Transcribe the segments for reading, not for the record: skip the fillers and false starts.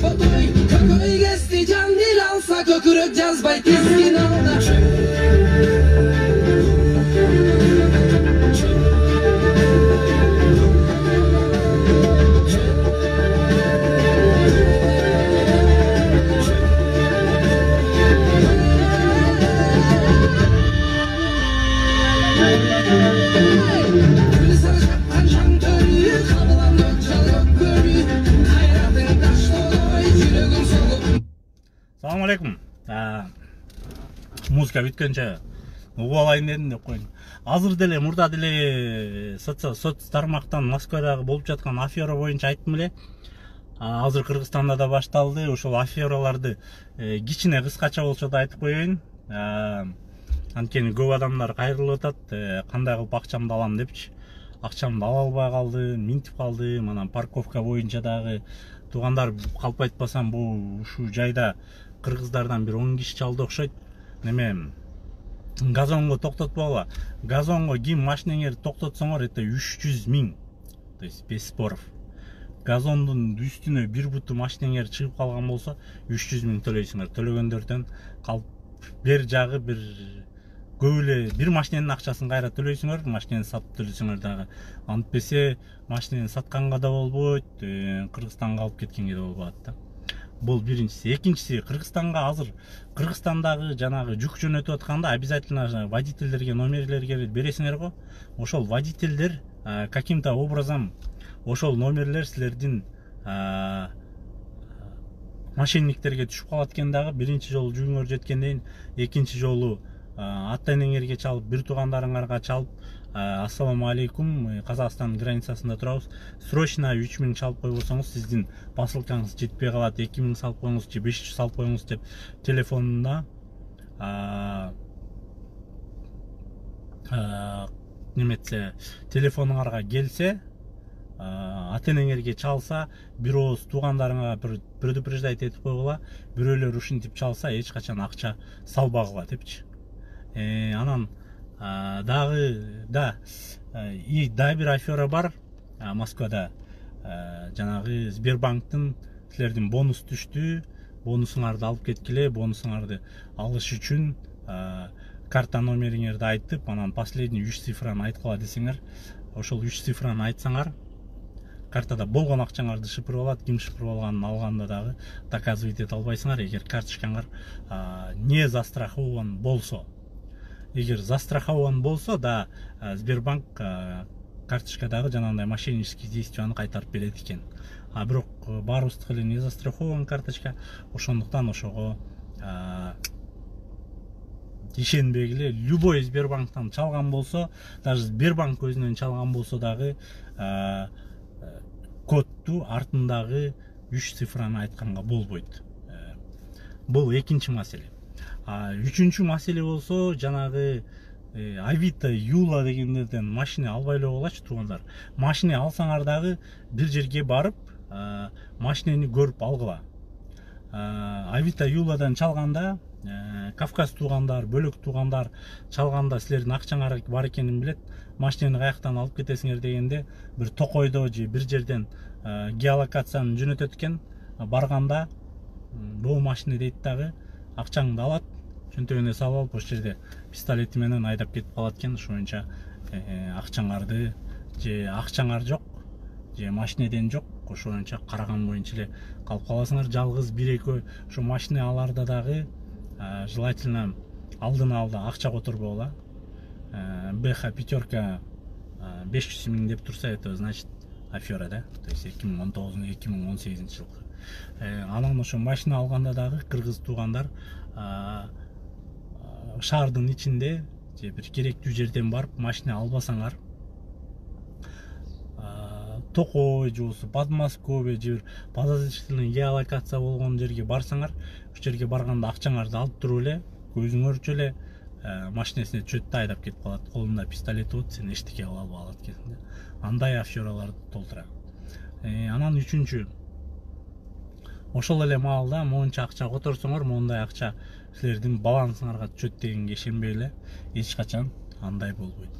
fotoy Kököy geçti can dil alsa kökürük cazbay keskin alda Assalamu alaikum. Muzika biткенче угуп алайын дедим деп коеюн. Азыр деле мурда деле соц тармактан Москвадагы болуп жаткан афера боюнча айттым эле. Азыр Кыргызстанда да башталды. Ошол афераларды кичине кыскача болсо да айтып коеюн. Анткени көп адамдар кайрылып атат, кандай кылып акчамды алам депчи. Акчамды ала албай калды, минтип калды. Манан парковка боюнча дагы туугандар калп айтпасам бул ушул жайда кыргыздардан бир 10 киши чалды окшойт. Неме газонго токтотпогула. Газонго ким машинеңерди токтотсоңор это 300 000. То есть без споров. Газондун үстүнө бир буту машинеңер чыгып калган болсо 300 000 төлөйсүңөр. Төлөгөндөрдөн калп бер жагы бир көп эле бир машиненин акчасын кайра төлөйсүңөр, машинени сатып төлөсөңөр дагы. Антпесе машинени сатканга да болбойт, Кыргызстанга алып кеткенге да болбойт да. Бул биринчиси. Экинчиси, Кыргызстандагы жанагы жүк жөнөтүп атканда обязательно водительдерге номерлерге бересиңер го. Ошол водительдер каким-то образом ошол номерлер силердин мошенниктерге түшүп калат экен дагы. Биринчи жолу жүгүңөр жеткенден экинчи жолу ата-энеңерге чалып, бир туугандарыңарга чалып, ассаламу алейкум, Казакстан границасында турабыз. Срочно 3000 чалып койбосоңуз, сиздин посылкаңыз жетпей калат, 2000 салып коюңуз же 500 салып коюңуз деп телефонуна неметсе, телефонуңарга келсе, ата-энеңерге чалса, бир ооз туугандарыңа предупреждать этип койгула, бирөөлөр ушинтип чалса, эч качан акча салбагыла депчи. Анан дагы бир афера бар Москвада. Жанагы Сбербанктын силердин бонус түштү, бонусуңарды алып кеткиле, бонусуңарды алыш үчүн карта номериңерди айтып, анан последний 3 цифраны айткыла десеңер, ошол 3 цифраны айтсаңар, картада болгон акчаңарды шыпырып алат. Ким шыпырып алганын алганда дагы доказывать эте албайсыңар, эгер карточкаңар не застрахован болсо. Эгер застрахован болсо, да, Сбербанк карточкадагы жанагындай мошеннический действияны кайтарып берет экен. Бирок баарыбыздыкы эле не застрахован карточка, ошондуктан ошого ишенбегиле. Любой Сбербанктан чалган болсо, даже Сбербанк өзүнөн чалган болсо дагы кодту артындагы 3 цифраны айтканга болбойт. Бул экинчи маселе. Үчүнчү маселе болсо, жанагы Авито, Юла дегендерден машина албай эле болачу туугандар. Машина алсаңар дагы бир жерге барып, машинени көрүп алгыла. Авито, Юладан чалганда, Кавказ туугандар, бөлөк туугандар чалганда силердин акчаңар бар экенин билет. Машинени каяктан алып кетесиңер дегенде, бир токойдо же бир жерден геолокацияны жөнөтөт экен. Барганда бул машина дейт дагы акчаңды алат, чөнтөгүнө салып алып, ошол жерде пистолети менен айдап кетип калат экен. Ошоюнча акчаңарды же акчаңар жок, же машинеден жок, ошоюнча караган боюнча эле калып каласыңар. Жалгыз бир-экөө ошо машина аларда дагы желательно алдын алда акча которбогула. БХ пятерка 500 000 деп турса, это значит афера, да? То есть 2019-2018 жылкы. Анан ошо машина алганда дагы кыргыз туугандар шаардын ичинде же бир керектүү жерден барып машина албасаңар, Токой же болсо Подмосковье же бир подозрительный геолокация болгон жерге барсаңар, ошол жерге барганда акчаңарды алып туруп эле, көзүңөрчө эле машинесине түшөт да айдап кетип калат. Колунда пистолети болот, сен эчтеке кыла албай калат кезинде. Андай афераларды толтура. Анан үчүнчү, ошол эле маалда монча акча которсоңор, мондай акча силердин балансыңарга түшөт дегенге ишенбей эле, эч качан андай болбойт.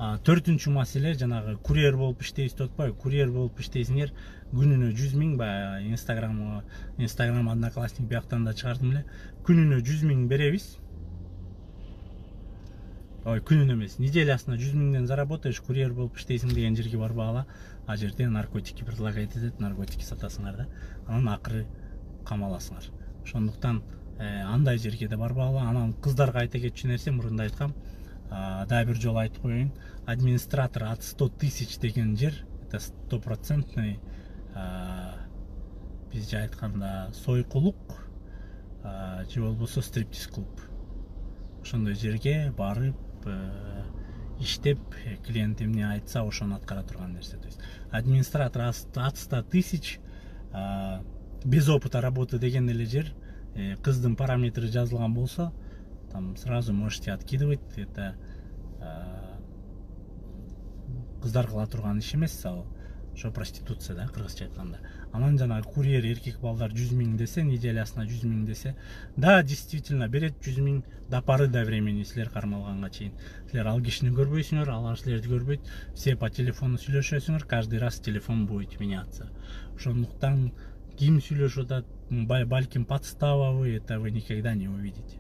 Төртүнчү маселе жанагы курьер болуп иштейбиз деп атпайбы? Курьер болуп иштейсиңер, күнүнө 100 000 баягы Инстаграм Одноклассник бияктан да чыгардым эле. Күнүнө 100 000 беребиз. Күнүнө эмес, неделясына 100 000ден заработаешь, курьер болуп иштейсиң деген жерге барбагыла. А жерде наркотики предлагать этет, наркотики сатасыңар да. Анан акыры камаласыңар. Ошондуктан андай жерге да барбагыла. Анан кыздарга айта кетчү нерсе, мурунда айткам. Да, бир жолу айтып коеюн. Администратор от 100 000 деген жер, это 100%, бизче айтканда сойкулук, же болбосо стриптиз клуб. Ошондой жерге барып иштеп, клиент эмне айтса ошону аткара турган нерсе. То есть администратор от 100 000 без опыта работы деген эле жер, кыздын параметры жазылган болсо, там сразу можете откидывать. Это кыздар кыла турган иш эмес, ал ошо проституция да, кыргызча айтканда. Анан жана курьер эркек балдар 100 000 десе, неделясына 100 000 десе, да, действительно берет 100 000 до поры до времени, силер кармалганга чейин. Силер ал кишини көрбөйсүңөр, алар силерди көрбөйт, все по телефону сүйлөшөсүңөр, каждый раз телефон будет меняться. Ошондуктан ким сүйлөшүп атат, балким подстава вы, это вы никогда не увидите.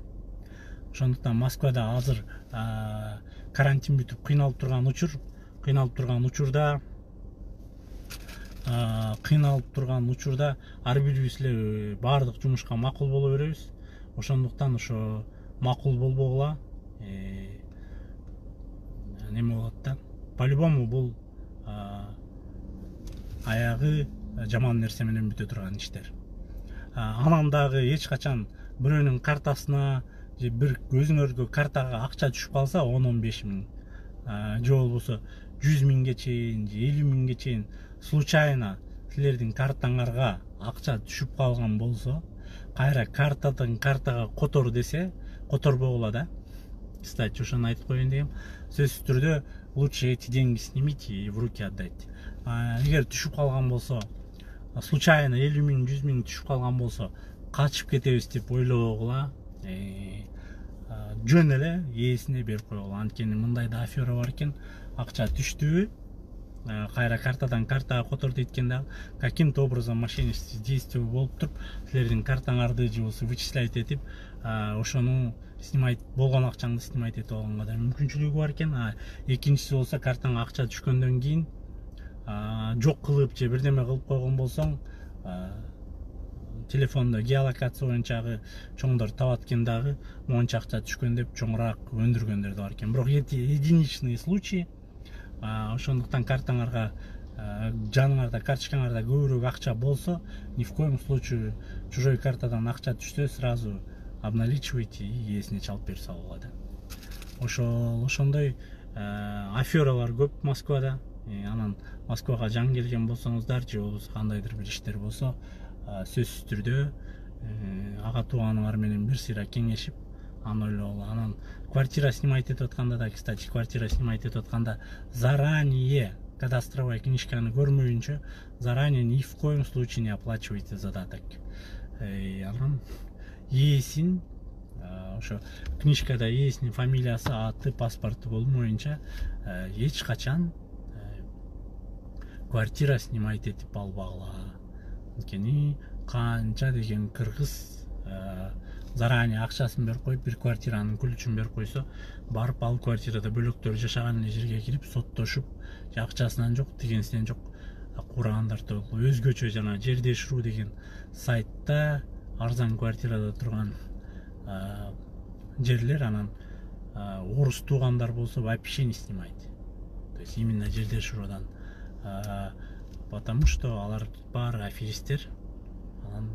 Ошондуктан Москвада азыр карантин бүтүп кыйналып турган учурда ар бирибиз эле баардык жумушка макул боло беребиз. Ошондуктан ошо макул болбогула, неме болот да. По-любому бул аягы жаман нерсе менен бүтө турган иштер. Анан дагы эч качан бирөөнүн картасына же бир өзүңөргө картага акча түшүп калса 10-15 000, же болбосо 100 000ге чейин, же 50 000ге чейин случайно силердин картаңарга акча түшүп калган болсо, кайра картадан картага котор десе, которбогула да. Кстати, ошону айтып коеюн дегем. Сөзсүз түрдө лучше эти деньги снимите и в руки отдайте. Эгер түшүп калган болсо, случайно 50 000, 100 000 түшүп калган болсо, качып кетебиз деп ойлобогула. Жөн эле ээсине берип койгула. Анткени мындай да афера бар экен. Акча түштүбү, кайра картадан картага котор дейт да, каким-то образом мошеннический действие болуп туруп, силердин картаңарды же болбосо вычислять этип, ошону снимать, болгон акчаңды снимать этип алганга да мүмкүнчүлүгү бар экен. Экинчиси болсо, картаңа акча түшкөндөн кийин жок кылып же бирдеме кылып койгон болсоң, телефондо геолокация боюнча чоңдор табат экен дагы, монча акча түшкөн деп чоңураак өндүргөндөр да бар экен. Бирок единичный случай. Ошондуктан картаңарга, жаныңарда, карточкаңарда көбүрөөк акча болсо, ни в коем случае чужой картадан акча түшсө, сразу обналичивайте и ээсине чалып берип салууга да. Ошондой афералар көп Москвада. Анан Москвага жаңы келген болсоңуздар, же болбосо кандайдыр бир иштер болсо, сөзсүз түрдө ага тууганыңар менен бир сыйра кеңешип, аны ойлогула. Анан квартира снимать этип атканда да, кстати, квартира снимать этип атканда заранее кадастровая книжканы көрмөйүнчө, заранее ни в коем случае не оплачивайте задаток. Анан ээсин, ошо книжкада ээсинин фамилиясы, аты, паспорту болмоюнча эч качан квартира снимать этип албагыла. Анткени канча деген кыргыз заранее акчасын берип коюп, бир квартиранын ключун берип койсо, барып ал квартирада бөлөктөр жашаган эле жерге кирип соттошуп, акчасынан жок, тигенсинен жок куурагандар да болду. Өзгөчө жана Жердеш.ру деген сайтта арзан квартирада турган жерлер, анан орус туугандар болсо вообще не снимайте. То есть именно Жердеш.рудан, потому что алар баары аферисттер. Анан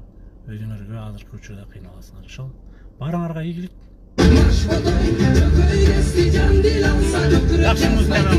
өзүңөргө азыркы учурда кыйналасыңар. Ошол баарыңарга ийгилик. Жакшы музыканы